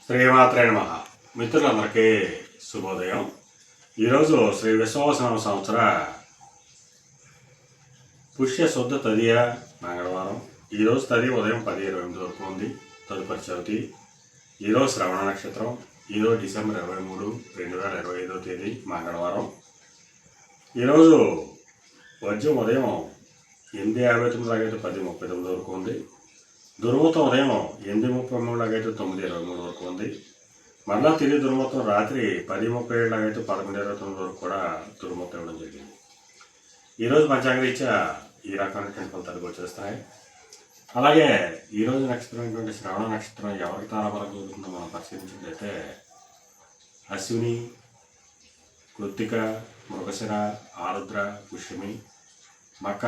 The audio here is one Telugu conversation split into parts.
శ్రీమాత్రే నమః. మిత్రులందరికీ శుభోదయం. ఈరోజు శ్రీ విశ్వావసన సంవత్సర పుష్య శుద్ధ తదియ మంగళవారం. ఈరోజు తది ఉదయం 10:28 వరకు ఉంది. తదుపరి చవితి. ఈరోజు శ్రవణ నక్షత్రం. ఈరోజు డిసెంబర్ 23, 2025 తేదీ మంగళవారం. ఈరోజు వర్జం ఉదయం 8:59 లాగైతే 10:39 వరకు ఉంది. దుర్ముహూర్తం ఉదయం 8:33 లాగైతే 9:23 వరకు ఉంది. మరలా తిరిగి దుర్ముహూర్తం రాత్రి 10:37 లాగైతే 11:29 వరకు కూడా దుర్ముహూర్తం ఇవ్వడం జరిగింది. ఈరోజు పంచాంగరీత్యా ఈ రకమైనటువంటి ఫలితాలు గోచరిస్తాయి. అలాగే ఈరోజు నక్షత్రం శ్రవణ నక్షత్రం ఎవరికి తారాబలం కలుగుతుందో మనం పరిశీలించినట్లయితే అశ్విని, కృత్తిక, మృగశిర, ఆరుద్ర, పుష్యమి, మక,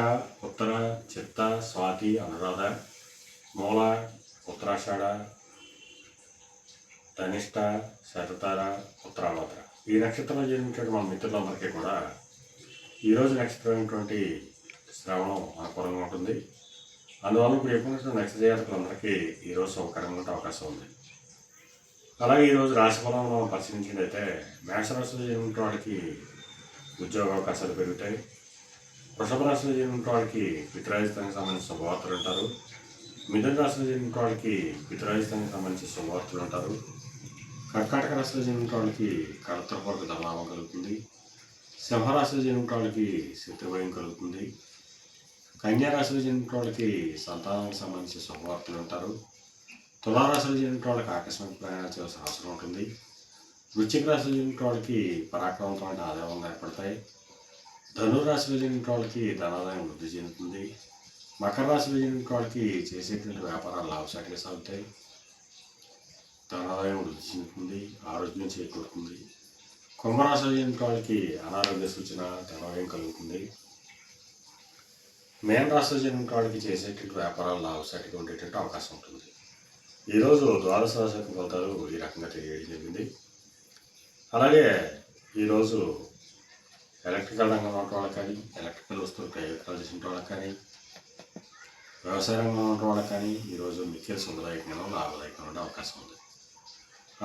ఉత్తర, చిత్త, స్వాతి, అనురాధ, మూల, ఉత్తరాషాఢ, ధనిష్ట, శతతార, ఉత్తరాభద్ర ఈ నక్షత్రంలో జరిగినటువంటి మన మిత్రులందరికీ కూడా ఈరోజు నక్షత్రం అయినటువంటి శ్రవణం అనుకూలంగా ఉంటుంది. అందువల్ల ఇప్పుడు ఎప్పుడు నక్షత్ర జాతకులందరికీ ఈరోజు సౌకర్యంగా ఉండే అవకాశం ఉంది. అలాగే ఈరోజు రాశిఫలం మనం పరిశీలించినట్లయితే మేషరాశిలో జరిగిన వాళ్ళకి ఉద్యోగ అవకాశాలు పెరుగుతాయి. వృషభ రాశిలో జరిగిన వాళ్ళకి పితృరాజధానికి సంబంధించిన శుభవార్తలు ఉంటారు. మిథున రాశిలో జరిగిన వాళ్ళకి పితృరాజధానికి సంబంధించిన శుభవార్తలు ఉంటారు. కర్కాటక రాశిలో జరిగిన వాళ్ళకి కర్తృపూర్వక ధనలాభం కలుగుతుంది. సింహరాశిలో జరిగిన వాళ్ళకి శత్రుభయం కలుగుతుంది. కన్యా రాశిలో జరిగిన వాళ్ళకి సంతానానికి సంబంధించిన శుభవార్తలు ఉంటారు. తులారాశిలో జరిగిన వాళ్ళకి ఆకస్మిక ప్రయాణాలు చేయాల్సిన అవసరం ఉంటుంది. వృశ్చిక రాశిలో జరిగిన వాళ్ళకి పరాక్రమవంతమైన ఆదాయం ఏర్పడతాయి. ధనురాశిలో జరిగిన వాళ్ళకి ధనాదాయం వృద్ధి చెందుతుంది. మకర రాశిలో జరిగిన వాళ్ళకి చేసేటువంటి వ్యాపారాలు లాభసాటిగా సాగుతాయి. ధనాదాయం వృద్ధి చెందుతుంది. ఆరోగ్యం చేకూరుతుంది. కుంభరాశిలో జరిగిన వాళ్ళకి అనారోగ్య సూచన, ధనాదాయం కలుగుతుంది. మేన రాశిలో జరిగిన వాళ్ళకి చేసేటువంటి వ్యాపారాలు లాభసాటిగా ఉండేటువంటి అవకాశం ఉంటుంది. ఈరోజు ద్వాదశ రాశి ఫలితాలు ఈ రకంగా తెలియజేయడం జరిగింది. అలాగే ఈరోజు ఎలక్ట్రికల్ రంగంలో ఉన్న వాళ్ళకి కానీ, ఎలక్ట్రికల్ వస్తువులు ప్రయోగాలు చేసిన వాళ్ళకి కానీ, వ్యవసాయ రంగంలో ఉన్న వాళ్ళకి కానీ ఈరోజు మిక్కిలి శుభదాయకంగా లాభదాయకంగా ఉండే అవకాశం ఉంది.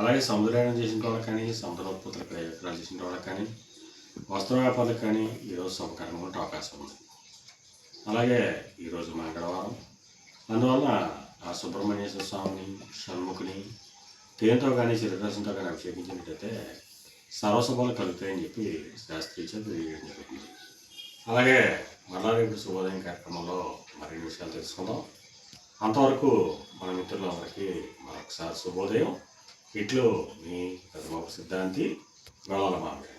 అలాగే సముద్రయానం చేసిన వాళ్ళకి కానీ, సముద్ర ఉత్పత్తులు ప్రయోగాలు చేసిన వాళ్ళకి కానీ, వస్త్ర వ్యాపారులకు కానీ ఈరోజు శుభకరంగా ఉండే అవకాశం ఉంది. అలాగే ఈరోజు మంగళవారం. అందువల్ల ఆ సుబ్రహ్మణ్యేశ్వర స్వామిని, షణ్ముఖుని తేనెతో కానీ చిరరసంతో కానీ అభిషేకించినట్టయితే సర్వశుభాలు కలుగుతాయని చెప్పి శాస్త్రీయ తెలియజేయడం జరుగుతుంది. అలాగే మళ్ళా రేపు శుభోదయం కార్యక్రమంలో మరిన్ని విషయాలు తెలుసుకుందాం. అంతవరకు మన మిత్రులందరికీ మరొకసారి శుభోదయం. ఇట్లు మీ పెద్దబాబు సిద్ధాంతి గొల్లల మామిడి.